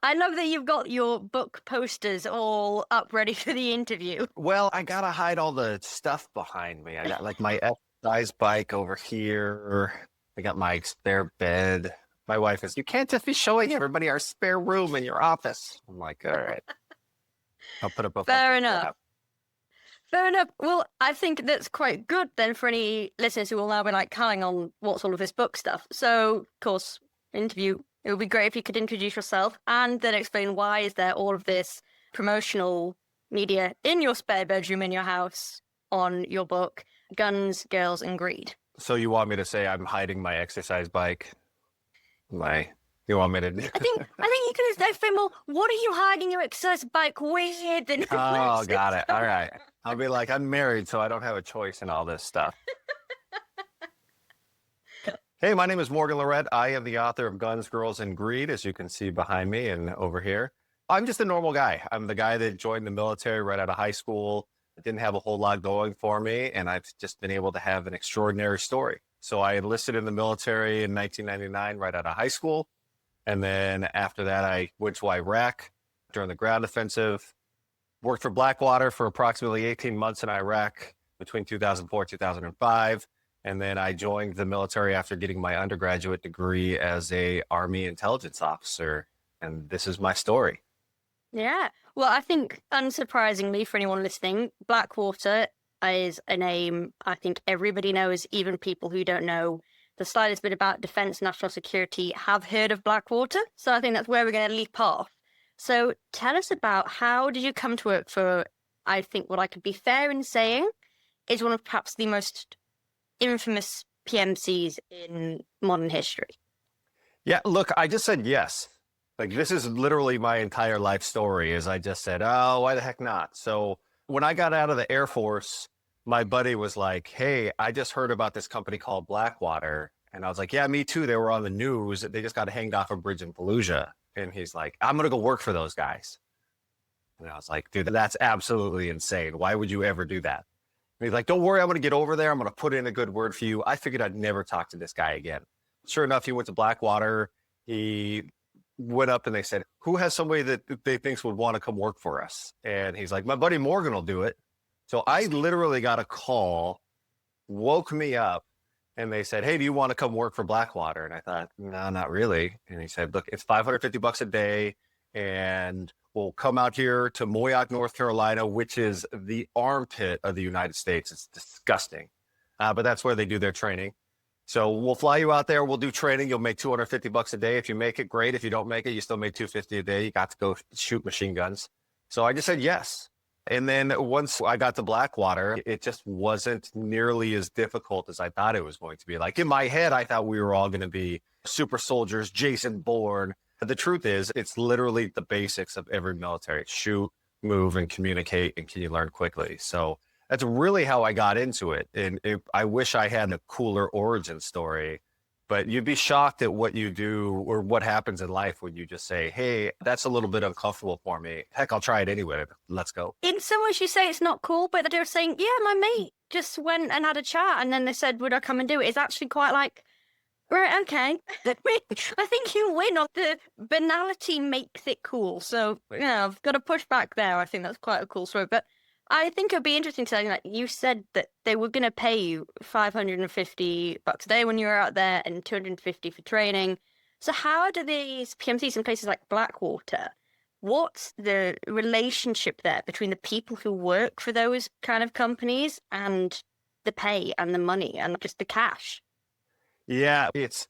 I love that you've got your book posters all up ready for the interview. Well, I gotta hide all the stuff behind me. I got like my exercise bike over here. I got my spare bed. My wife is, you can't just be showing everybody our spare room in your office. I'm like, all right, I'll put up a bunch Fair of enough. crap. Fair enough. Well, I think that's quite good then for any listeners who will now be like, hang on, what's all of this book stuff? So, of course, interview. It would be great if you could introduce yourself and then explain why is there all of this promotional media in your spare bedroom in your house on your book, Guns, Girls, and Greed. So you want me to say I'm hiding my exercise bike? You want me to? I think you could have explained more. What are you hiding your exercise bike with? And Oh, got it. All right. I'll be like, I'm married, so I don't have a choice in all this stuff. Hey, my name is Morgan Lerette. I am the author of Guns, Girls, and Greed, as you can see behind me and over here. I'm just a normal guy. I'm the guy that joined the military right out of high school. Didn't have a whole lot going for me, and I've just been able to have an extraordinary story. So I enlisted in the military in 1999 right out of high school. And then after that, I went to Iraq during the ground offensive, worked for Blackwater for approximately 18 months in Iraq between 2004 and 2005. And then I joined the military after getting my undergraduate degree as a Army intelligence officer. And this is my story. Yeah. Well, I think, unsurprisingly for anyone listening, Blackwater is a name I think everybody knows, even people who don't know the slightest bit about defense, national security have heard of Blackwater. So I think that's where we're going to leap off. So tell us about how did you come to work for, I think what I could be fair in saying, is one of perhaps the most infamous PMCs in modern history. Yeah, look, I just said yes. Like, this is literally my entire life story, is I just said, oh, why the heck not? So when I got out of the Air Force, my buddy was like, hey, I just heard about this company called Blackwater. And I was like, yeah, me too. They were on the news. They just got hanged off a bridge in Fallujah. And he's like, I'm going to go work for those guys. And I was like, dude, that's absolutely insane. Why would you ever do that? And he's like, don't worry, I'm going to get over there. I'm going to put in a good word for you. I figured I'd never talk to this guy again. Sure enough, he went to Blackwater. He went up and they said, who has somebody that they thinks would want to come work for us? And he's like, my buddy Morgan will do it. So I literally got a call, woke me up, and they said, hey, do you want to come work for Blackwater? And I thought, no, not really. And he said, look, it's $550 a day, and we'll come out here to Moyock, North Carolina, which is the armpit of the United States. It's disgusting. But that's where they do their training. So we'll fly you out there. We'll do training. You'll make $250 a day. If you make it, great. If you don't make it, you still make $250 a day. You got to go shoot machine guns. So I just said yes. And then once I got to Blackwater, it just wasn't nearly as difficult as I thought it was going to be. Like, in my head, I thought we were all going to be super soldiers, Jason Bourne. But the truth is, it's literally the basics of every military: shoot, move, and communicate, and can you learn quickly? So that's really how I got into it. And I wish I had a cooler origin story. But you'd be shocked at what you do or what happens in life when you just say, hey, that's a little bit uncomfortable for me. Heck, I'll try it anyway. Let's go. In some ways, you say it's not cool, but they're saying, yeah, my mate just went and had a chat. And then they said, would I come and do it? It's actually quite like, right, okay. I think you win on the banality makes it cool. So, yeah, I've got to push back there. I think that's quite a cool story. But I think it'd be interesting to like you said that they were going to pay you $550 a day when you were out there and $250 for training. So how do these PMCs in places like Blackwater, what's the relationship there between the people who work for those kind of companies and the pay and the money and just the cash? Yeah, it's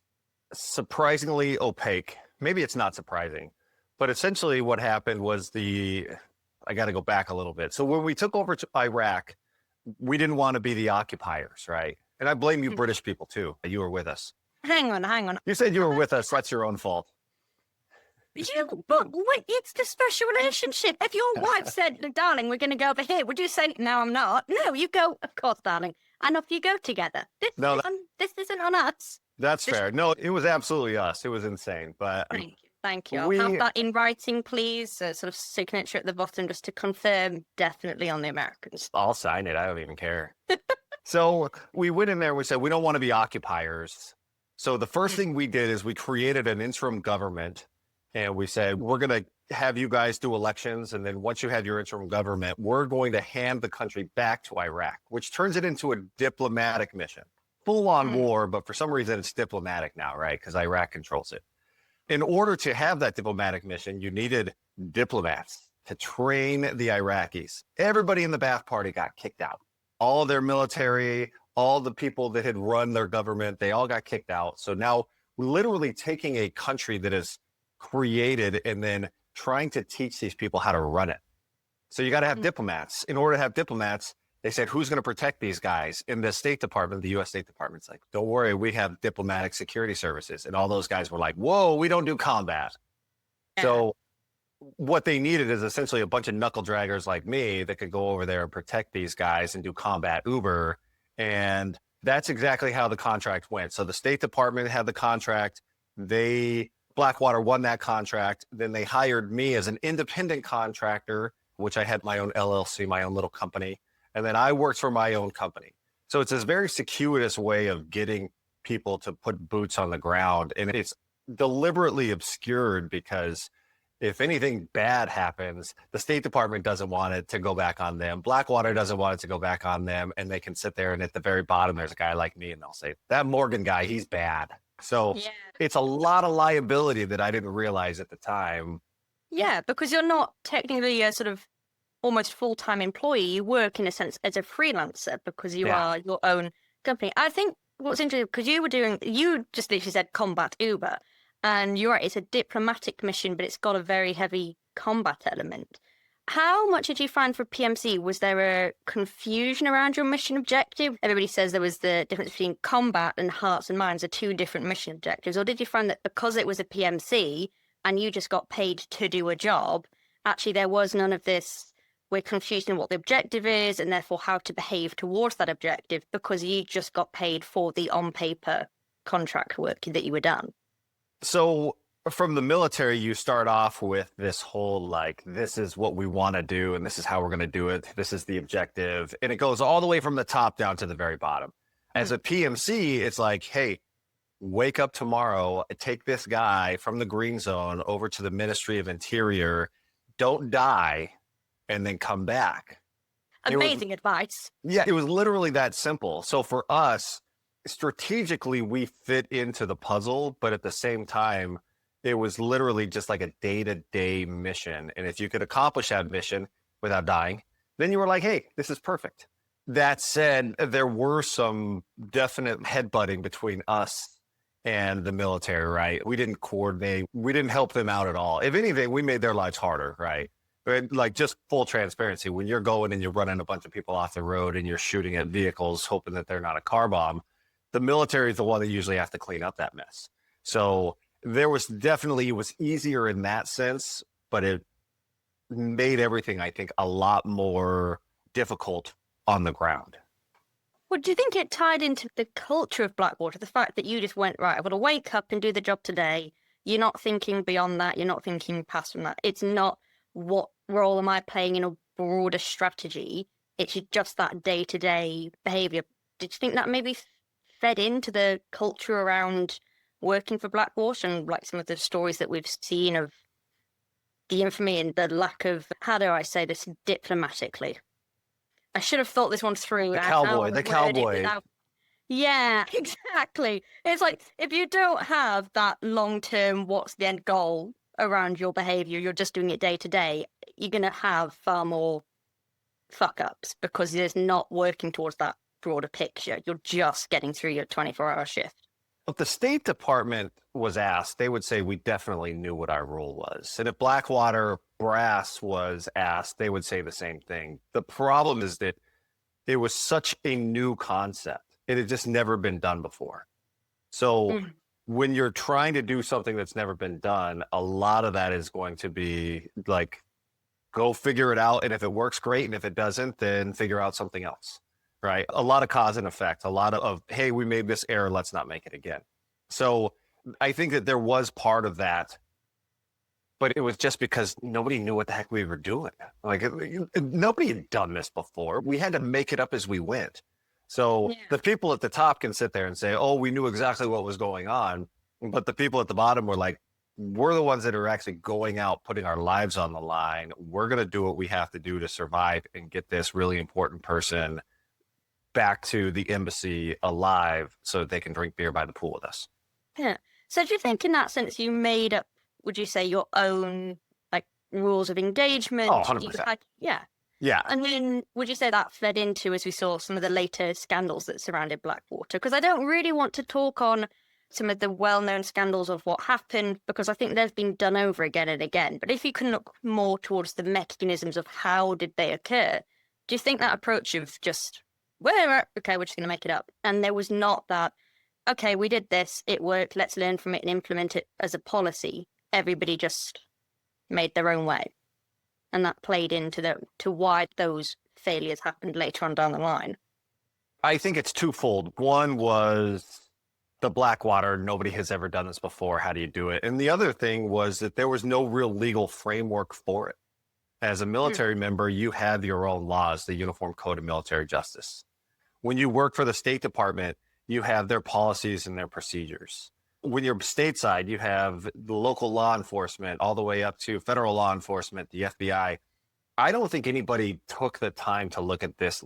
surprisingly opaque. Maybe it's not surprising, but essentially what happened was I got to go back a little bit. So when we took over to Iraq, we didn't want to be the occupiers, right? And I blame you British people too. You were with us. Hang on. You said you were with us. That's your own fault. But wait, it's the special relationship. If your wife said, darling, we're going to go over here, would you say, no, I'm not? No, you go, of course, darling. And off you go together. This isn't on us. That's fair. No, it was absolutely us. It was insane. But Thank you. I'll have that in writing, please. Sort of signature at the bottom just to confirm definitely on the Americans. I'll sign it. I don't even care. So we went in there. We said, we don't want to be occupiers. So the first thing we did is we created an interim government And we said, we're going to have you guys do elections. And then once you have your interim government, we're going to hand the country back to Iraq, which turns it into a diplomatic mission. Full on war, but for some reason it's diplomatic now, right? Because Iraq controls it. In order to have that diplomatic mission, you needed diplomats to train the Iraqis. Everybody in the Ba'ath Party got kicked out. All their military, all the people that had run their government, they all got kicked out. So now we're literally taking a country that is created and then trying to teach these people how to run it. So you got to have diplomats. In order to have diplomats, they said, who's going to protect these guys? In the State Department, the U.S. State Department's like, don't worry, we have diplomatic security services. And all those guys were like, whoa, we don't do combat. Yeah. So what they needed is essentially a bunch of knuckle draggers like me that could go over there and protect these guys and do combat uber. And that's exactly how the contract went. So the State Department had the contract. Blackwater won that contract. Then they hired me as an independent contractor, which I had my own LLC, my own little company. And then I worked for my own company. So it's this very circuitous way of getting people to put boots on the ground. And it's deliberately obscured because if anything bad happens, the State Department doesn't want it to go back on them. Blackwater doesn't want it to go back on them. And they can sit there and at the very bottom, there's a guy like me and they'll say, that Morgan guy, he's bad. So it's a lot of liability that I didn't realize at the time. Yeah, because you're not technically a sort of almost full-time employee. You work in a sense as a freelancer because you are your own company. I think what's interesting, because you just literally said combat Uber, and you're right, it's a diplomatic mission, but it's got a very heavy combat element. How much did you find for PMC? Was there a confusion around your mission objective? Everybody says there was the difference between combat and hearts and minds are two different mission objectives. Or did you find that because it was a PMC and you just got paid to do a job, actually there was none of this, we're confused in what the objective is and therefore how to behave towards that objective because you just got paid for the on-paper contract work that you were done? So from the military, you start off with this whole, like, this is what we want to do, and this is how we're going to do it. This is the objective. And it goes all the way from the top down to the very bottom. As a PMC, it's like, hey, wake up tomorrow, take this guy from the green zone over to the Ministry of Interior, don't die, and then come back. Amazing advice. Yeah, it was literally that simple. So for us, strategically, we fit into the puzzle, but at the same time, it was literally just like a day-to-day mission. And if you could accomplish that mission without dying, then you were like, hey, this is perfect. That said, there were some definite headbutting between us and the military, right? We didn't coordinate. We didn't help them out at all. If anything, we made their lives harder, right? Like, just full transparency. When you're going and you're running a bunch of people off the road and you're shooting at vehicles, hoping that they're not a car bomb, the military is the one that usually has to clean up that mess. So there was definitely, it was easier in that sense, but it made everything, I think, a lot more difficult on the ground. Well, do you think it tied into the culture of Blackwater, the fact that you just went, right, I've got to wake up and do the job today. You're not thinking beyond that. You're not thinking past from that. It's not what role am I playing in a broader strategy. It's just that day-to-day behavior. Did you think that maybe fed into the culture around working for Blackwater and like some of the stories that we've seen of the infamy and the lack of, how do I say this diplomatically? I should have thought this one through. The cowboy. Yeah, exactly. It's like, if you don't have that long-term, what's the end goal around your behavior, you're just doing it day to day, you're going to have far more fuck-ups because there's not working towards that broader picture. You're just getting through your 24-hour shift. If the State Department was asked, they would say we definitely knew what our role was. And if Blackwater brass was asked, they would say the same thing. The problem is that it was such a new concept. It had just never been done before. So when you're trying to do something that's never been done, a lot of that is going to be like, go figure it out. And if it works, great. And if it doesn't, then figure out something else. Right? A lot of cause and effect, a lot of, hey, we made this error, let's not make it again. So I think that there was part of that, but it was just because nobody knew what the heck we were doing. Like, nobody had done this before. We had to make it up as we went. So the people at the top can sit there and say, oh, we knew exactly what was going on. But the people at the bottom were like, we're the ones that are actually going out, putting our lives on the line. We're going to do what we have to do to survive and get this really important person back to the embassy alive so that they can drink beer by the pool with us. Yeah. So do you think in that sense you made up, would you say, your own like rules of engagement? Oh, 100%. Yeah. Yeah. And then would you say that fed into, as we saw, some of the later scandals that surrounded Blackwater? Because I don't really want to talk on some of the well-known scandals of what happened, because I think they've been done over again and again. But if you can look more towards the mechanisms of how did they occur, do you think that approach of just, well, okay, we're just going to make it up, and there was not that, okay, we did this, it worked, let's learn from it and implement it as a policy, everybody just made their own way? And that played into to why those failures happened later on down the line. I think it's twofold. One was the Blackwater. Nobody has ever done this before. How do you do it? And the other thing was that there was no real legal framework for it. As a military member, you have your own laws, the Uniform Code of Military Justice. When you work for the State Department, you have their policies and their procedures. When you're stateside, you have the local law enforcement all the way up to federal law enforcement, the FBI. I don't think anybody took the time to look at this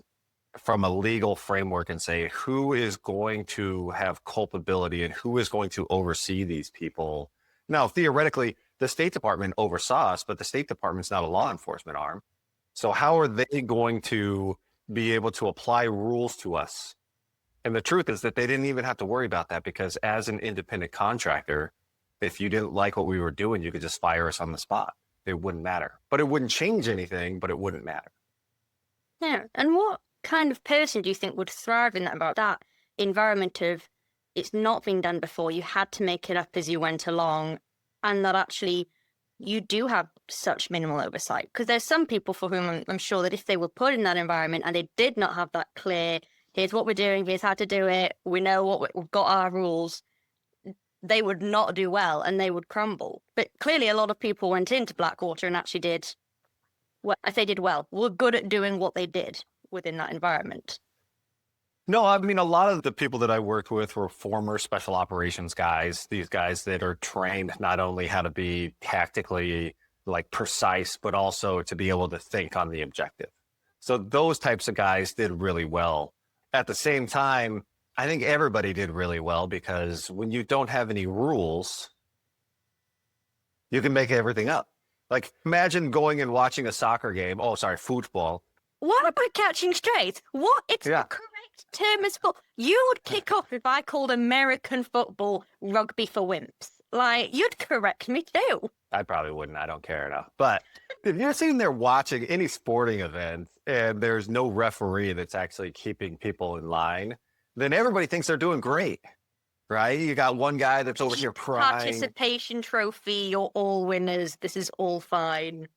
from a legal framework and say, who is going to have culpability and who is going to oversee these people? Now, theoretically, the State Department oversaw us, but the State Department's not a law enforcement arm. So how are they going to be able to apply rules to us? And the truth is that they didn't even have to worry about that, because as an independent contractor, if you didn't like what we were doing, you could just fire us on the spot. It wouldn't matter. But it wouldn't change anything, but it wouldn't matter. Yeah. And what kind of person do you think would thrive in that environment of it's not been done before, you had to make it up as you went along, and that actually you do have such minimal oversight? Because there's some people for whom I'm sure that if they were put in that environment and they did not have that clear, here's what we're doing, here's how to do it, we know what we've got our rules, they would not do well and they would crumble. But clearly a lot of people went into Blackwater and actually did, well, I say did well, were good at doing what they did within that environment. No, I mean, a lot of the people that I worked with were former special operations guys, these guys that are trained not only how to be tactically like precise, but also to be able to think on the objective. So those types of guys did really well. At the same time, I think everybody did really well, because when you don't have any rules, you can make everything up. Like, imagine going and watching a soccer game. Oh, sorry, football. What about catching strays? What? It's Yeah. the correct term is football. You would kick off if I called American football rugby for wimps. Like, you'd correct me too. I probably wouldn't. I don't care enough. But if you're sitting there watching any sporting event and there's no referee that's actually keeping people in line, then everybody thinks they're doing great, right? You got one guy that's over here crying. Participation trophy, you're all winners. This is all fine.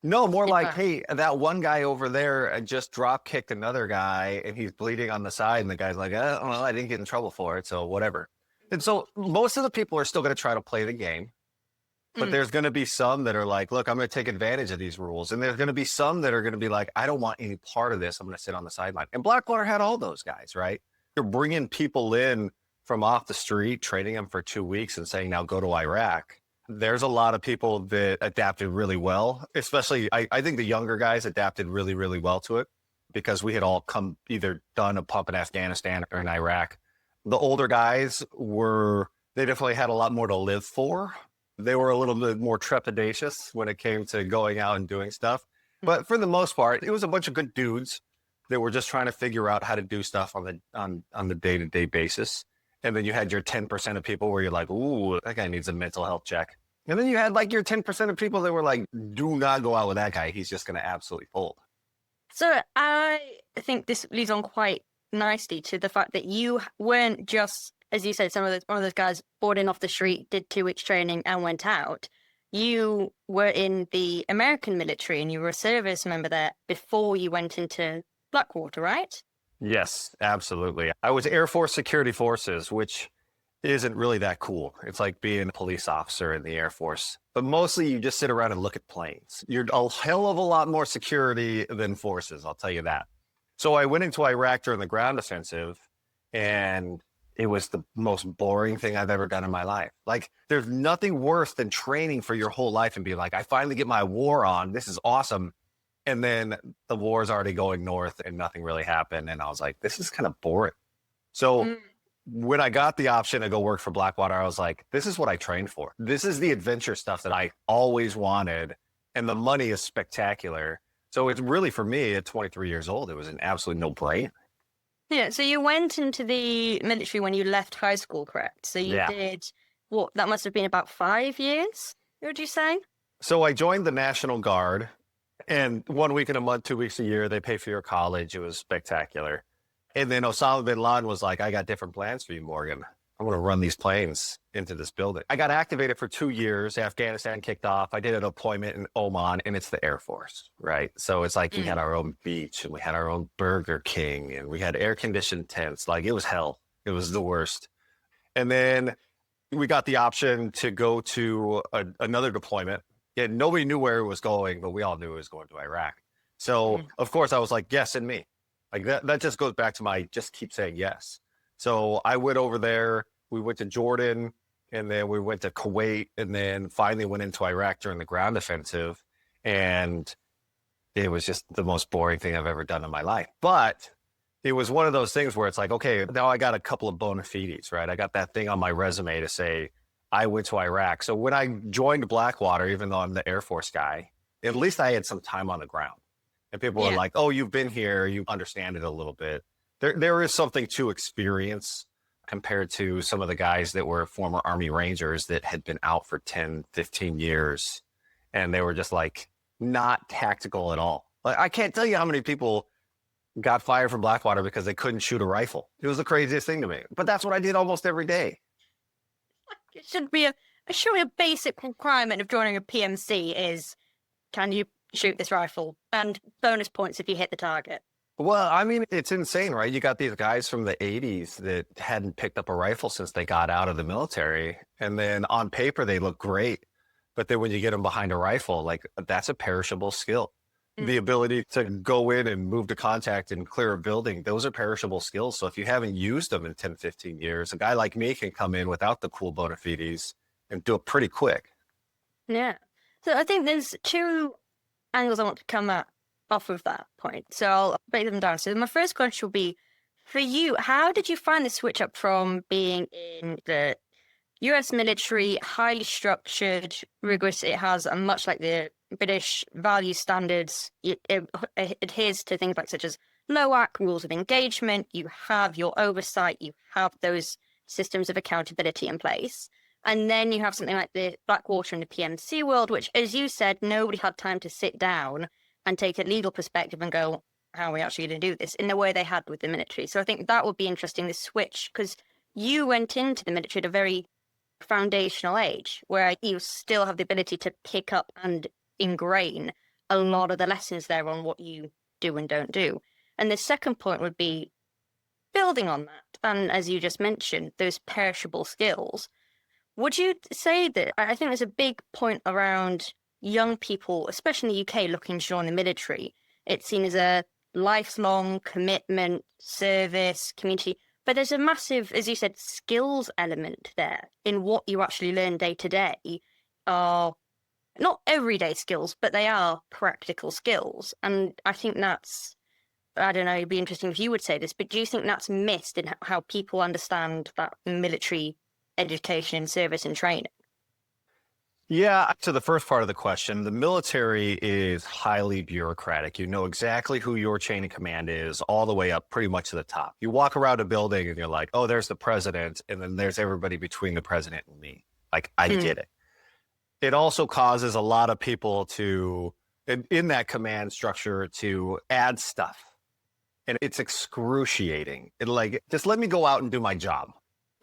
No, more Yeah. like, hey, that one guy over there just drop kicked another guy and he's bleeding on the side. And the guy's like, I don't know, I didn't get in trouble for it, so whatever. And so most of the people are still going to try to play the game. But there's going to be some that are like, look, I'm going to take advantage of these rules. And there's going to be some that are going to be like, I don't want any part of this. I'm going to sit on the sideline. And Blackwater had all those guys, right? You're bringing people in from off the street, training them for 2 weeks and saying, now go to Iraq. There's a lot of people that adapted really well, especially I think the younger guys adapted really, really well to it, because we had all come either done a pump in Afghanistan or in Iraq. The older guys they definitely had a lot more to live for. They were a little bit more trepidatious when it came to going out and doing stuff. But for the most part, it was a bunch of good dudes that were just trying to figure out how to do stuff on the day-to-day basis. And then you had your 10% of people where you're like, ooh, that guy needs a mental health check. And then you had like your 10% of people that were like, do not go out with that guy. He's just going to absolutely fold. So I think this leads on quite nicely to the fact that you weren't just, as you said, one of those guys bought in off the street, did 2 weeks training and went out. You were in the American military and you were a service member there before you went into Blackwater, right? Yes, absolutely. I was Air Force Security Forces, which isn't really that cool. It's like being a police officer in the Air Force. But mostly you just sit around and look at planes. You're a hell of a lot more security than forces, I'll tell you that. So I went into Iraq during the ground offensive, and it was the most boring thing I've ever done in my life. Like, there's nothing worse than training for your whole life and being like, I finally get my war on. This is awesome. And then the war's already going north and nothing really happened. And I was like, this is kind of boring. So when I got the option to go work for Blackwater, I was like, this is what I trained for. This is the adventure stuff that I always wanted. And the money is spectacular. So it's really, for me, at 23 years old, it was an absolute no-brainer. Yeah, so you went into the military when you left high school, correct? So you did, what, that must have been about 5 years, would you say? So I joined the National Guard, and 1 week in a month, 2 weeks a year, they pay for your college. It was spectacular. And then Osama bin Laden was like, I got different plans for you, Morgan. I'm going to run these planes into this building. I got activated for 2 years. Afghanistan kicked off. I did a deployment in Oman, and it's the Air Force, right? So it's like we had our own beach, and we had our own Burger King, and we had air-conditioned tents. Like, it was hell. It was the worst. And then we got the option to go to another deployment. Yeah, nobody knew where it was going, but we all knew it was going to Iraq. So, of course, I was like, yes, and me. Like, that just goes back to my just keep saying yes. So I went over there. We went to Jordan, and then we went to Kuwait, and then finally went into Iraq during the ground offensive. And it was just the most boring thing I've ever done in my life. But it was one of those things where it's like, okay, now I got a couple of bona fides, right? I got that thing on my resume to say I went to Iraq. So when I joined Blackwater, even though I'm the Air Force guy, at least I had some time on the ground. And people were like, oh, you've been here, you understand it a little bit. There is something to experience compared to some of the guys that were former Army Rangers that had been out for 10, 15 years. And they were just like not tactical at all. Like, I can't tell you how many people got fired from Blackwater because they couldn't shoot a rifle. It was the craziest thing to me. But that's what I did almost every day. It should be surely a basic requirement of joining a PMC is, can you shoot this rifle? And bonus points if you hit the target. Well, I mean, it's insane, right? You got these guys from the 80s that hadn't picked up a rifle since they got out of the military. And then on paper, they look great. But then when you get them behind a rifle, like, that's a perishable skill. The ability to go in and move to contact and clear a building, those are perishable skills. So if you haven't used them in 10, 15 years, a guy like me can come in without the cool bona fides and do it pretty quick. Yeah. So I think there's two angles I want to come at off of that point. So I'll break them down. So my first question will be, for you, how did you find the switch up from being in the US military, highly structured, rigorous? It has, and much like the British value standards, it adheres to things like such as LOAC, rules of engagement. You have your oversight, you have those systems of accountability in place. And then you have something like the Blackwater and the PMC world, which, as you said, nobody had time to sit down and take a legal perspective and go, how are we actually going to do this in the way they had with the military? So I think that would be interesting, the switch, because you went into the military at a very foundational age where you still have the ability to pick up and ingrain a lot of the lessons there on what you do and don't do. And the second point would be building on that. And as you just mentioned, those perishable skills. Would you say that, I think there's a big point around young people, especially in the UK, looking to join the military. It's seen as a lifelong commitment, service, community. But there's a massive, as you said, skills element there in what you actually learn day to day are not everyday skills, but they are practical skills. And I think that's, I don't know, it'd be interesting if you would say this, but do you think that's missed in how people understand that military education, service and training? Yeah, to the first part of the question, the military is highly bureaucratic. You know exactly who your chain of command is all the way up pretty much to the top. You walk around a building and you're like, oh, there's the president. And then there's everybody between the president and me. Like, I get it. It also causes a lot of people to, in that command structure, to add stuff. And it's excruciating. Just let me go out and do my job.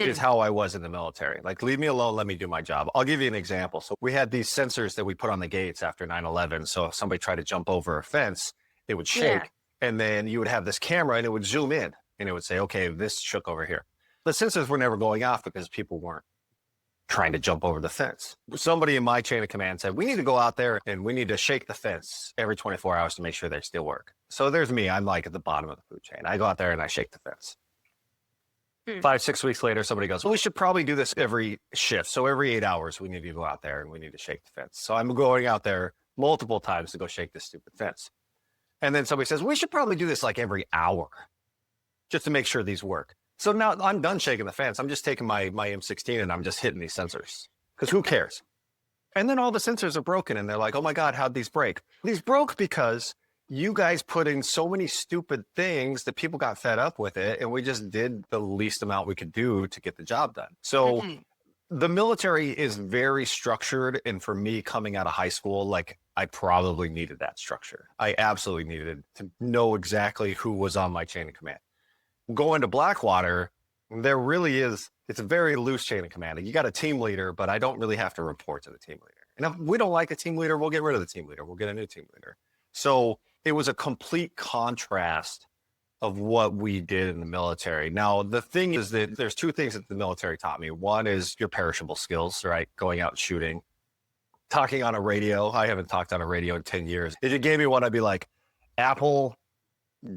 Is how I was in the military. Like, leave me alone, let me do my job. I'll give you an example. So we had these sensors that we put on the gates after 9/11. So if somebody tried to jump over a fence, it would shake. And then you would have this camera and it would zoom in and it would say, okay, this shook over here. The sensors were never going off because people weren't trying to jump over the fence. Somebody in my chain of command said, we need to go out there and we need to shake the fence every 24 hours to make sure they still work. So there's me. I'm like at the bottom of the food chain. I go out there and I shake the fence. 5, 6 weeks later, somebody goes, well, we should probably do this every shift. So every 8 hours, we need to go out there and we need to shake the fence. So I'm going out there multiple times to go shake this stupid fence. And then somebody says, we should probably do this like every hour just to make sure these work. So now I'm done shaking the fence. I'm just taking my M16 and I'm just hitting these sensors because who cares? And then all the sensors are broken and they're like, oh my God, how'd these break? These broke because you guys put in so many stupid things that people got fed up with it. And we just did the least amount we could do to get the job done. So the military is very structured. And for me coming out of high school, like I probably needed that structure. I absolutely needed to know exactly who was on my chain of command. Going to Blackwater, there really is, it's a very loose chain of command. You got a team leader, but I don't really have to report to the team leader. And if we don't like a team leader, we'll get rid of the team leader. We'll get a new team leader. So it was a complete contrast of what we did in the military. Now, the thing is that there's two things that the military taught me. One is your perishable skills, right? Going out and shooting. Talking on a radio. I haven't talked on a radio in 10 years. If you gave me one, I'd be like, Apple,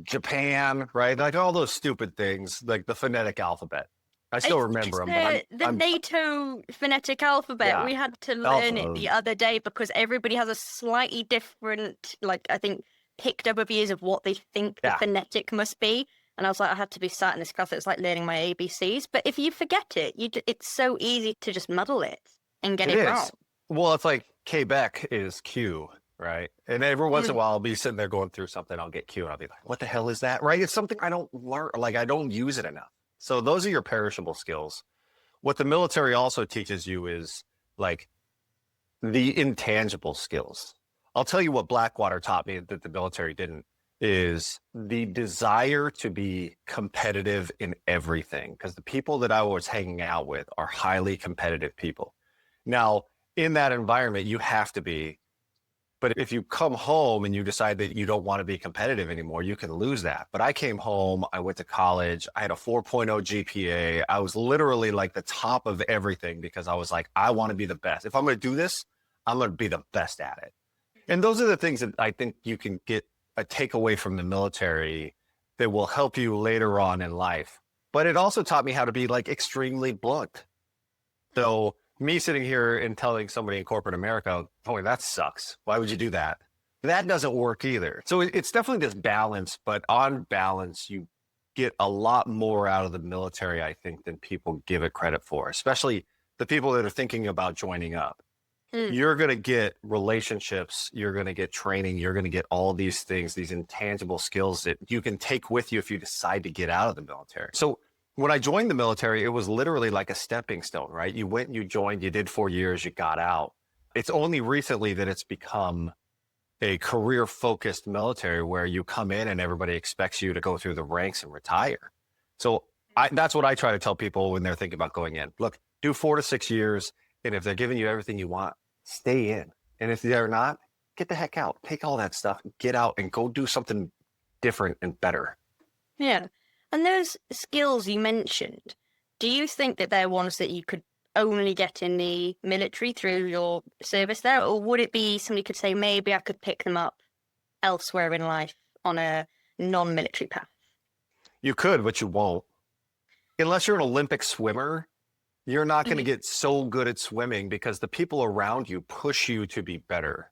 Japan, right? Like all those stupid things, like the phonetic alphabet. I still remember them. The NATO phonetic alphabet. Yeah. We had to learn it the other day because everybody has a slightly different, like I think, picked up views of what they think the phonetic must be. And I was like, I had to be sat in this class. It's like learning my ABCs. But if you forget it, it's so easy to just muddle it and get it wrong. Well, it's like Quebec is Q, right? And every once in a while, I'll be sitting there going through something. I'll get Q and I'll be like, what the hell is that? Right? It's something I don't learn. Like I don't use it enough. So those are your perishable skills. What the military also teaches you is like the intangible skills. I'll tell you what Blackwater taught me that the military didn't is the desire to be competitive in everything. Because the people that I was hanging out with are highly competitive people. Now, in that environment, you have to be. But if you come home and you decide that you don't want to be competitive anymore, you can lose that. But I came home, I went to college, I had a 4.0 GPA. I was literally like the top of everything because I was like, I want to be the best. If I'm going to do this, I'm going to be the best at it. And those are the things that I think you can get a takeaway from the military that will help you later on in life. But it also taught me how to be like extremely blunt. So me sitting here and telling somebody in corporate America, oh, that sucks. Why would you do that? That doesn't work either. So it's definitely this balance, but on balance, you get a lot more out of the military, I think, than people give it credit for, especially the people that are thinking about joining up. You're going to get relationships, you're going to get training, you're going to get all these things, these intangible skills that you can take with you if you decide to get out of the military. So when I joined the military, it was literally like a stepping stone, right? You went, you joined, you did 4 years, you got out. It's only recently that it's become a career-focused military where you come in and everybody expects you to go through the ranks and retire. So that's what I try to tell people when they're thinking about going in. Look, do 4 to 6 years, and if they're giving you everything you want, stay in. And if they're not, get the heck out. Take all that stuff, get out, and go do something different and better. Yeah. And those skills you mentioned, do you think that they're ones that you could only get in the military through your service there? Or would it be somebody could say, maybe I could pick them up elsewhere in life on a non-military path? You could, but you won't. Unless you're an Olympic swimmer, you're not going to get so good at swimming because the people around you push you to be better.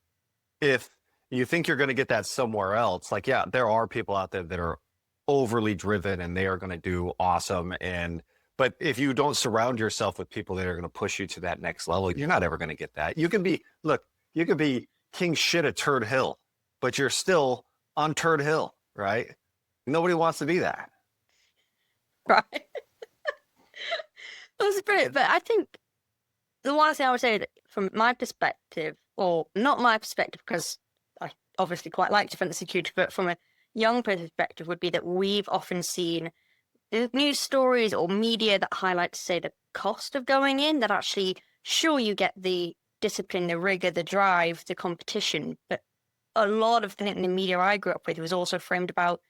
If you think you're going to get that somewhere else, like, yeah, there are people out there that are overly driven and they are going to do awesome. But if you don't surround yourself with people that are going to push you to that next level, you're not ever going to get that. You can be king shit at Turd Hill, but you're still on Turd Hill, right? Nobody wants to be that. Right. That's brilliant. But I think the one thing I would say that from my perspective, or not my perspective, because I obviously quite like defense security, but from a young perspective would be that we've often seen news stories or media that highlight, say, the cost of going in, that actually, sure, you get the discipline, the rigor, the drive, the competition, but a lot of the media I grew up with was also framed about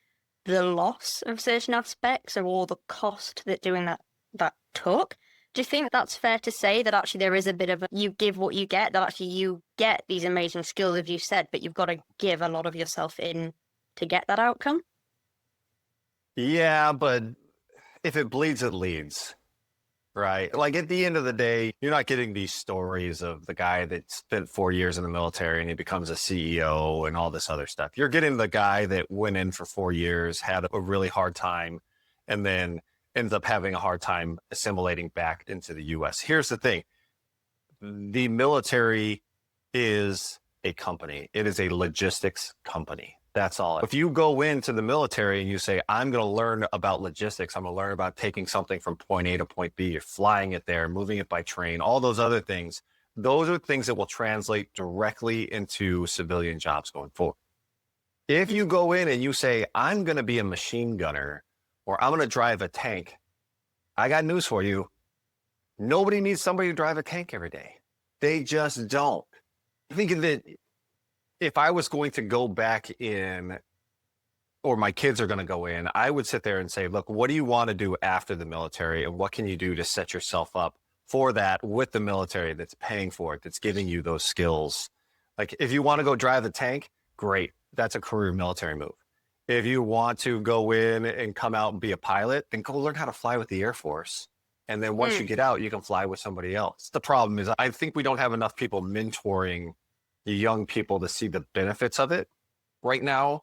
the loss of certain aspects or all the cost that doing that took. Do you think that's fair to say, that actually there is a bit of you give what you get, that actually you get these amazing skills, as you said, but you've got to give a lot of yourself in to get that outcome? Yeah, but if it bleeds, it leads. Right. Like at the end of the day, you're not getting these stories of the guy that spent 4 years in the military and he becomes a CEO and all this other stuff. You're getting the guy that went in for 4 years, had a really hard time, and then ends up having a hard time assimilating back into the US. Here's the thing. The military is a company. It is a logistics company. That's all. If you go into the military and you say, I'm going to learn about logistics, I'm going to learn about taking something from point A to point B, flying it there, moving it by train, all those other things, those are things that will translate directly into civilian jobs going forward. If you go in and you say, I'm going to be a machine gunner or I'm going to drive a tank, I got news for you. Nobody needs somebody to drive a tank every day. They just don't. I think that if I was going to go back in, or my kids are going to go in, I would sit there and say, look, what do you want to do after the military? And what can you do to set yourself up for that with the military that's paying for it, that's giving you those skills? Like if you want to go drive a tank, great. That's a career military move. If you want to go in and come out and be a pilot, then go learn how to fly with the Air Force. And then once you get out, you can fly with somebody else. The problem is I think we don't have enough people mentoring young people to see the benefits of it right now,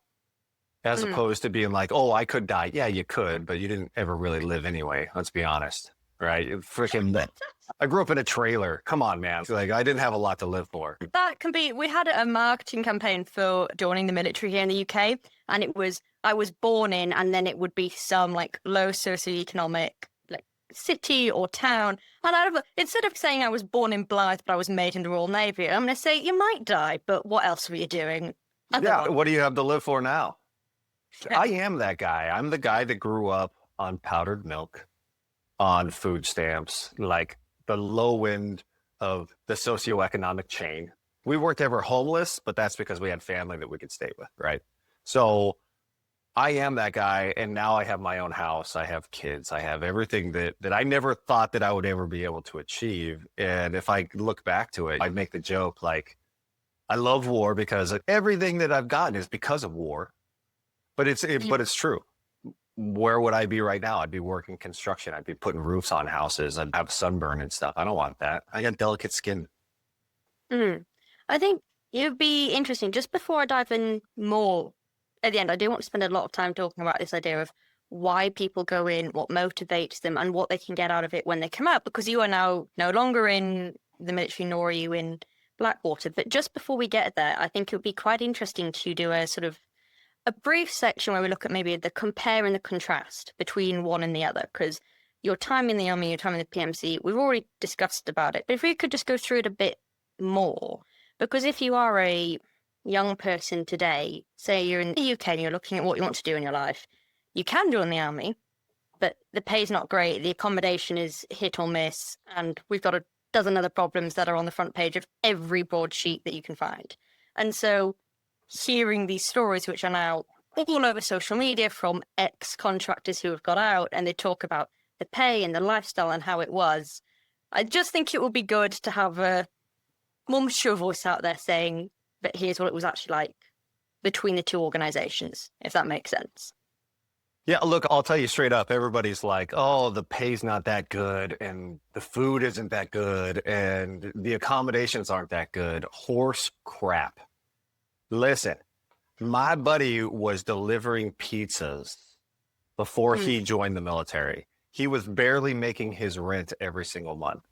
as opposed to being like, oh, I could die. Yeah, you could, but you didn't ever really live anyway. Let's be honest. Right. Freaking, I grew up in a trailer. Come on, man. Like I didn't have a lot to live for. That can be, we had a marketing campaign for joining the military here in the UK. And it was, I was born in, and then it would be some like low socioeconomic like city or town. And instead of saying I was born in Blyth, but I was made in the Royal Navy, I'm going to say you might die, but what else were you doing? Yeah. What do you have to live for now? I am that guy. I'm the guy that grew up on powdered milk, on food stamps, like the low end of the socioeconomic chain. We weren't ever homeless, but that's because we had family that we could stay with, right? So I am that guy, and now I have my own house. I have kids. I have everything that I never thought that I would ever be able to achieve. And if I look back to it, I'd make the joke like, I love war because everything that I've gotten is because of war. But it's true. Where would I be right now? I'd be working construction. I'd be putting roofs on houses. I'd have sunburn and stuff. I don't want that. I got delicate skin. I think it would be interesting. Just before I dive in more at the end, I do want to spend a lot of time talking about this idea of why people go in, what motivates them, and what they can get out of it when they come out. Because you are now no longer in the military, nor are you in Blackwater. But just before we get there, I think it would be quite interesting to do a sort of a brief section where we look at maybe the compare and the contrast between one and the other, because your time in the army, your time in the PMC, we've already discussed about it. But if we could just go through it a bit more, because if you are a young person today, say you're in the UK and you're looking at what you want to do in your life, you can join the army, but the pay's not great, the accommodation is hit or miss, and we've got a dozen other problems that are on the front page of every broadsheet that you can find. And so hearing these stories, which are now all over social media from ex-contractors who have got out, and they talk about the pay and the lifestyle and how it was, I just think it would be good to have a more mature voice out there saying, but here's what it was actually like between the two organizations, if that makes sense. Yeah, look, I'll tell you straight up, everybody's like, oh, the pay's not that good, and the food isn't that good, and the accommodations aren't that good. Horse crap. Listen, my buddy was delivering pizzas before he joined the military. He was barely making his rent every single month.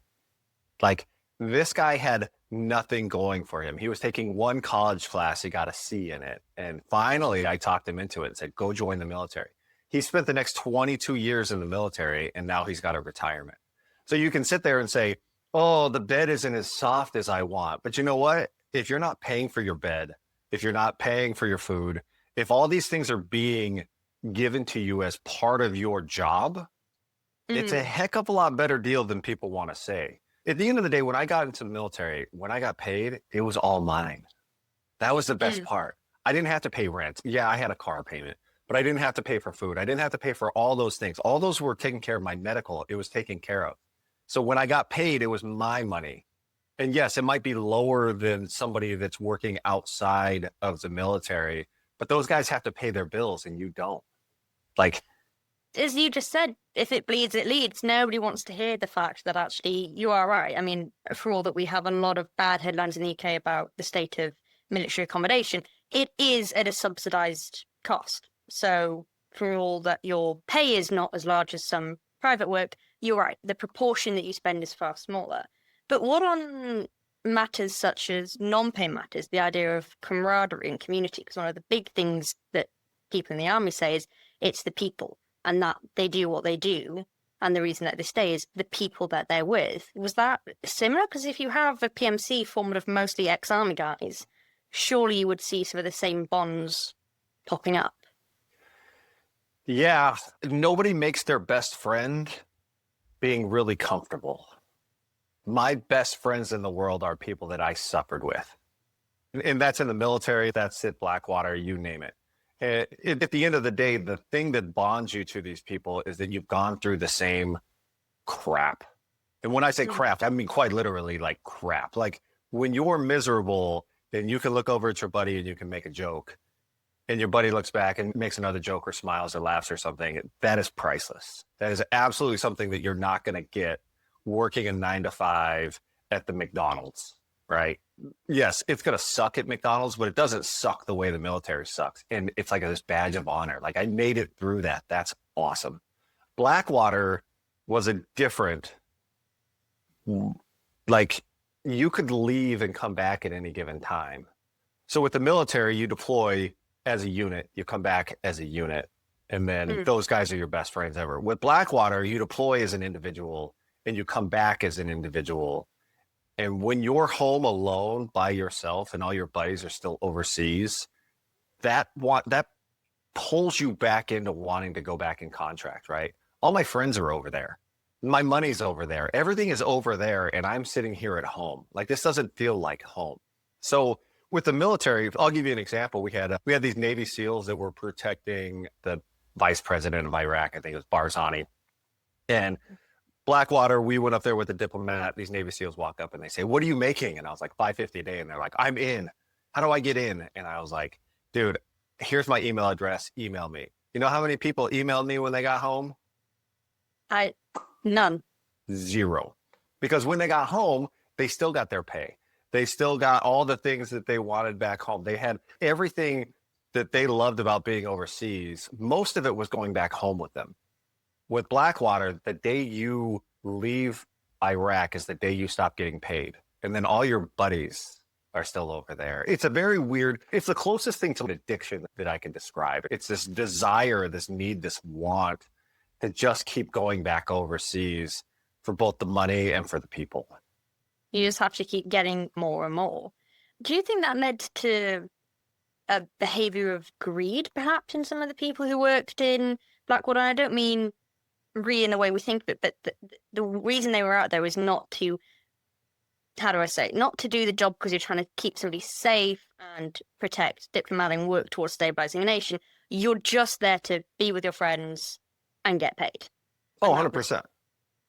Like, this guy had nothing going for him. He was taking one college class. He got a C in it. And finally, I talked him into it and said, go join the military. He spent the next 22 years in the military, and now he's got a retirement. So you can sit there and say, oh, the bed isn't as soft as I want. But you know what? If you're not paying for your bed, if you're not paying for your food, if all these things are being given to you as part of your job, it's a heck of a lot better deal than people want to say. At the end of the day, when I got into the military, when I got paid, it was all mine. That was the best part. I didn't have to pay rent. Yeah, I had a car payment, but I didn't have to pay for food. I didn't have to pay for all those things. All those were taken care of. My medical, it was taken care of. So when I got paid, it was my money. And yes, it might be lower than somebody that's working outside of the military, but those guys have to pay their bills and you don't. Like, as you just said, if it bleeds, it leads. Nobody wants to hear the fact that actually you are right. I mean, for all that we have a lot of bad headlines in the UK about the state of military accommodation, it is at a subsidised cost. So for all that your pay is not as large as some private work, you're right. The proportion that you spend is far smaller. But what on matters such as non-pay matters, the idea of camaraderie and community? Because one of the big things that people in the army say is it's the people, and that they do what they do. And the reason that they stay is the people that they're with. Was that similar? Because if you have a PMC formed of mostly ex-army guys, surely you would see some of the same bonds popping up. Yeah, nobody makes their best friend being really comfortable. My best friends in the world are people that I suffered with. And that's in the military, that's at Blackwater, you name it. At the end of the day, the thing that bonds you to these people is that you've gone through the same crap. And when I say crap, I mean quite literally like crap. Like when you're miserable, then you can look over at your buddy and you can make a joke. And your buddy looks back and makes another joke or smiles or laughs or something. That is priceless. That is absolutely something that you're not going to get working a 9 to 5 at the McDonald's, right? Yes, it's going to suck at McDonald's, but it doesn't suck the way the military sucks. And it's like this badge of honor. Like I made it through that. That's awesome. Blackwater was a different, like you could leave and come back at any given time. So with the military, you deploy as a unit, you come back as a unit, and then those guys are your best friends ever. With Blackwater, you deploy as an individual and you come back as an individual. And when you're home alone by yourself and all your buddies are still overseas, that pulls you back into wanting to go back and contract, right? All my friends are over there. My money's over there. Everything is over there. And I'm sitting here at home. Like this doesn't feel like home. So with the military, I'll give you an example. We had these Navy SEALs that were protecting the vice president of Iraq. I think it was Barzani. And Blackwater, we went up there with the diplomat. These Navy SEALs walk up and they say, "What are you making?" And I was like, $550 a day. And they're like, "I'm in. How do I get in?" And I was like, "Dude, here's my email address. Email me." You know how many people emailed me when they got home? None. 0. Because when they got home, they still got their pay. They still got all the things that they wanted back home. They had everything that they loved about being overseas. Most of it was going back home with them. With Blackwater, the day you leave Iraq is the day you stop getting paid. And then all your buddies are still over there. It's a very weird, it's the closest thing to an addiction that I can describe. It's this desire, this need, this want to just keep going back overseas for both the money and for the people. You just have to keep getting more and more. Do you think that led to a behavior of greed, perhaps, in some of the people who worked in Blackwater? I don't mean in the way we think, but the reason they were out there was not to, how do I say, not to do the job because you're trying to keep somebody safe and protect diplomatic and work towards stabilizing a nation. You're just there to be with your friends and get paid. Oh, 100%.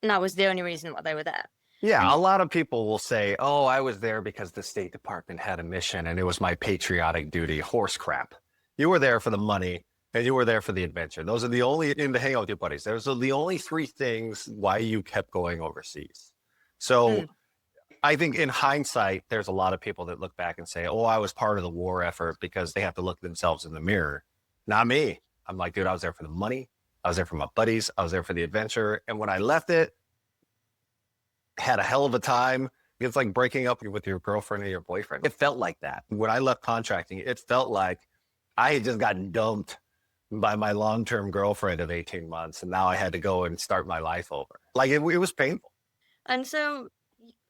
And that was the only reason why they were there. Yeah, a lot of people will say, "Oh, I was there because the State Department had a mission and it was my patriotic duty." Horse crap. You were there for the money and you were there for the adventure. Those are the only, in the hang out with your buddies, those are the only 3 things why you kept going overseas. So I think in hindsight, there's a lot of people that look back and say, "Oh, I was part of the war effort," because they have to look themselves in the mirror. Not me. I'm like, dude, I was there for the money. I was there for my buddies. I was there for the adventure. And when I left it, had a hell of a time. It's like breaking up with your girlfriend or your boyfriend. It felt like that. When I left contracting, it felt like I had just gotten dumped by my long-term girlfriend of 18 months. And now I had to go and start my life over. Like it was painful. And so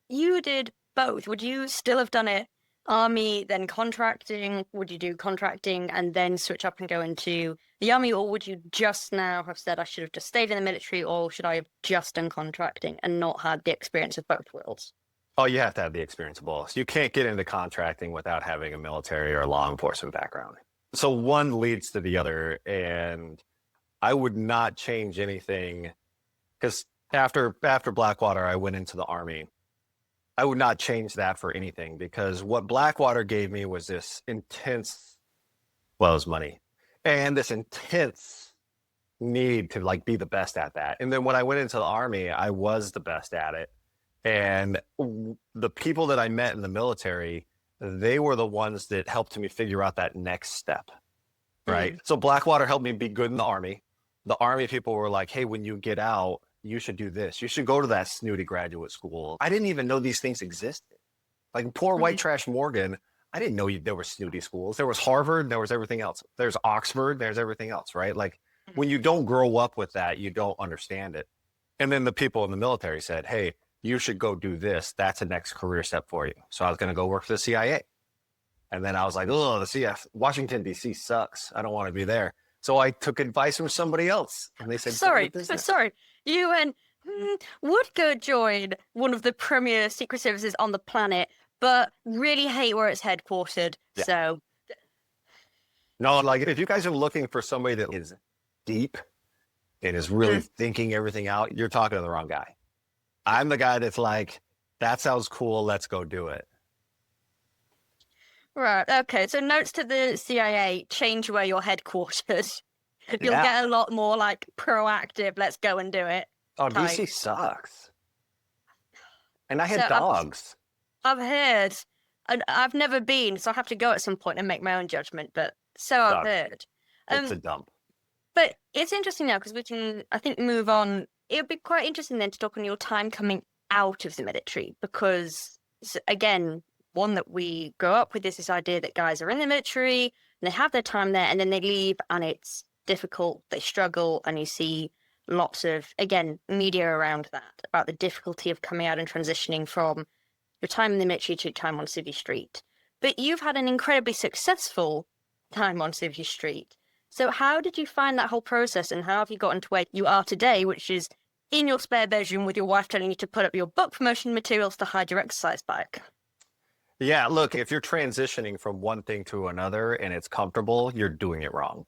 you did both. Would you still have done it army, then contracting? Would you do contracting and then switch up and go into the army? Or would you just now have said, I should have just stayed in the military, or should I have just done contracting and not had the experience of both worlds? Oh, you have to have the experience of both. You can't get into contracting without having a military or law enforcement background. So one leads to the other. And I would not change anything, because after Blackwater, I went into the Army. I would not change that for anything, because what Blackwater gave me was this intense, well, it was money, and this intense need to like be the best at that. And then when I went into the Army, I was the best at it. And the people that I met in the military, they were the ones that helped me figure out that next step. Right. So Blackwater helped me be good in the Army. The Army people were like, hey, when you get out, you should do this. You should go to that snooty graduate school. I didn't even know these things existed. Like poor white trash Morgan, I didn't know there were snooty schools. There was Harvard, there was everything else. There's Oxford, there's everything else, right? Like when you don't grow up with that, you don't understand it. And then the people in the military said, hey, you should go do this. That's a next career step for you. So I was going to go work for the CIA. And then I was like, oh, the CF, Washington, D.C. sucks. I don't want to be there. So I took advice from somebody else. And they said, sorry. You went, would go join one of the premier secret services on the planet, but really hate where it's headquartered. Yeah. So. No, like if you guys are looking for somebody that is deep and is really thinking everything out, you're talking to the wrong guy. I'm the guy that's like, that sounds cool. Let's go do it. Right. Okay. So notes to the CIA, change where you're headquartered. You'll get a lot more like proactive. Let's go and do it. Oh, type. DC sucks. And I had dogs. I've heard. And I've never been, so I have to go at some point and make my own judgment. But so I've heard. It's a dump. But it's interesting now because we can, I think, move on. It would be quite interesting then to talk on your time coming out of the military because, again, one that we grow up with is this idea that guys are in the military and they have their time there and then they leave and it's difficult, they struggle, and you see lots of, again, media around that, about the difficulty of coming out and transitioning from your time in the military to time on Civvy Street. But you've had an incredibly successful time on Civvy Street. So how did you find that whole process and how have you gotten to where you are today, which is in your spare bedroom with your wife telling you to put up your book promotion materials to hide your exercise bike? Yeah, look, if you're transitioning from one thing to another and it's comfortable, you're doing it wrong.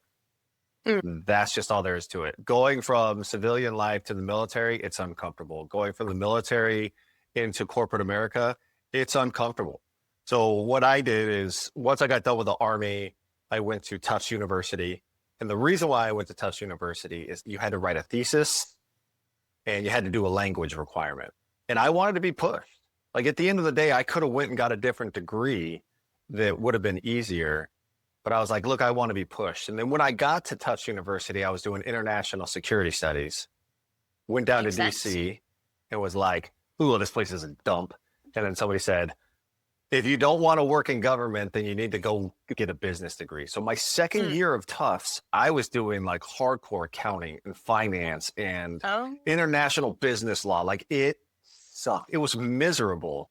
That's just all there is to it. Going from civilian life to the military, it's uncomfortable. Going from the military into corporate America, it's uncomfortable. So what I did is once I got done with the Army, I went to Tufts University. And the reason why I went to Tufts University is you had to write a thesis and you had to do a language requirement. And I wanted to be pushed. Like at the end of the day, I could have went and got a different degree that would have been easier. But I was like, look, I want to be pushed. And then when I got to Tufts University, I was doing international security studies, went down to DC and was like, ooh, this place is a dump. And then somebody said, if you don't want to work in government, then you need to go get a business degree. So my second year of Tufts, I was doing like hardcore accounting and finance and international business law. Like it sucked. It was miserable,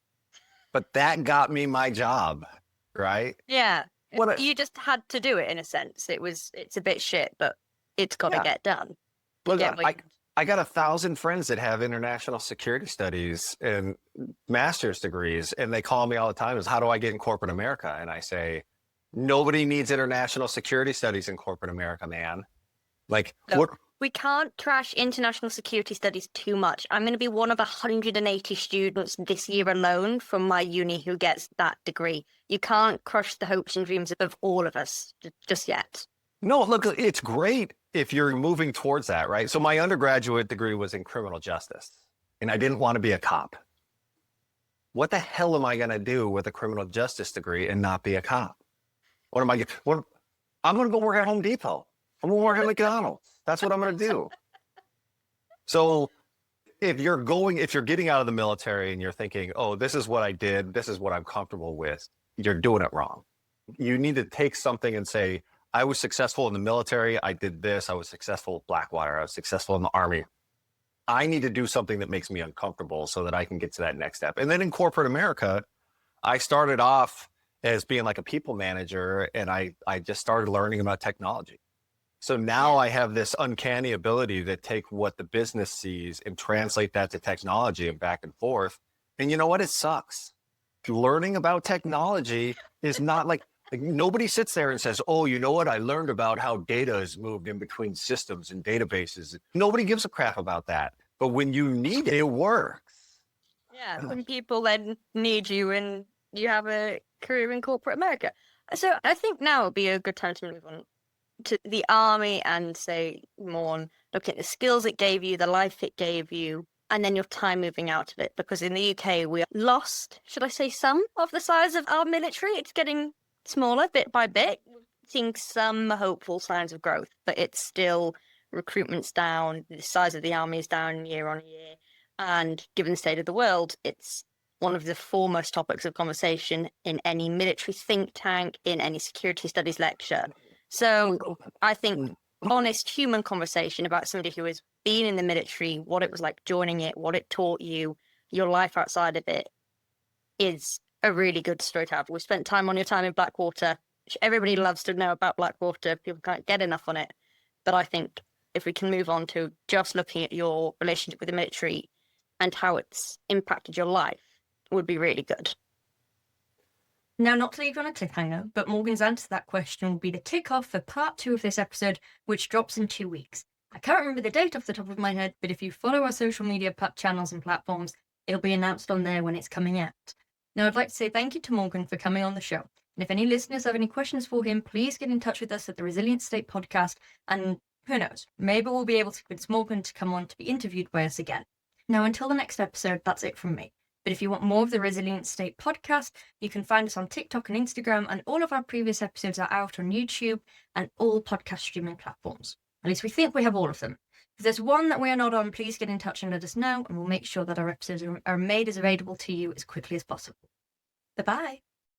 but that got me my job, right? Yeah. You just had to do it in a sense. It's a bit shit, but it's got to get done. Look, I got 1,000 friends that have international security studies and master's degrees, and they call me all the time is, how do I get in corporate America? And I say, nobody needs international security studies in corporate America, man. Like, we can't trash international security studies too much. I'm going to be one of 180 students this year alone from my uni who gets that degree. You can't crush the hopes and dreams of all of us just yet. No, look, it's great if you're moving towards that, right? So my undergraduate degree was in criminal justice, and I didn't want to be a cop. What the hell am I going to do with a criminal justice degree and not be a cop? I'm going to go work at Home Depot. I'm going to work at McDonald's. That's what I'm going to do. So if you're getting out of the military and you're thinking, oh, this is what I did, this is what I'm comfortable with, you're doing it wrong. You need to take something and say, I was successful in the military. I did this. I was successful at Blackwater. I was successful in the Army. I need to do something that makes me uncomfortable so that I can get to that next step. And then in corporate America, I started off as being like a people manager, and I just started learning about technology. So now I have this uncanny ability to take what the business sees and translate that to technology and back and forth. And you know what? It sucks. Learning about technology is not like nobody sits there and says, oh, you know what? I learned about how data is moved in between systems and databases. Nobody gives a crap about that. But when you need it, it works. Yeah, when people then need you and you have a career in corporate America. So I think now would be a good time to move on to the army and say more on looking at the skills it gave you, the life it gave you, and then your time moving out of it. Because in the UK, we lost, should I say, some of the size of our military. It's getting smaller bit by bit, seeing some hopeful signs of growth, but it's still, recruitment's down, the size of the army is down year on year. And given the state of the world, it's one of the foremost topics of conversation in any military think tank, in any security studies lecture. So I think honest human conversation about somebody who has been in the military, what it was like joining it, what it taught you, your life outside of it, is a really good story to have. We spent time on your time in Blackwater, which everybody loves to know about Blackwater. People can't get enough on it. But I think if we can move on to just looking at your relationship with the military and how it's impacted your life, would be really good. Now, not to leave you on a cliffhanger, but Morgan's answer to that question will be the tick-off for part 2 of this episode, which drops in 2 weeks. I can't remember the date off the top of my head, but if you follow our social media channels and platforms, it'll be announced on there when it's coming out. Now, I'd like to say thank you to Morgan for coming on the show. And if any listeners have any questions for him, please get in touch with us at the Resilient State Podcast, and who knows, maybe we'll be able to convince Morgan to come on to be interviewed by us again. Now, until the next episode, that's it from me. But if you want more of the Resilient State podcast, you can find us on TikTok and Instagram, and all of our previous episodes are out on YouTube and all podcast streaming platforms. At least we think we have all of them. If there's one that we are not on, please get in touch and let us know, and we'll make sure that our episodes are made as available to you as quickly as possible. Bye-bye.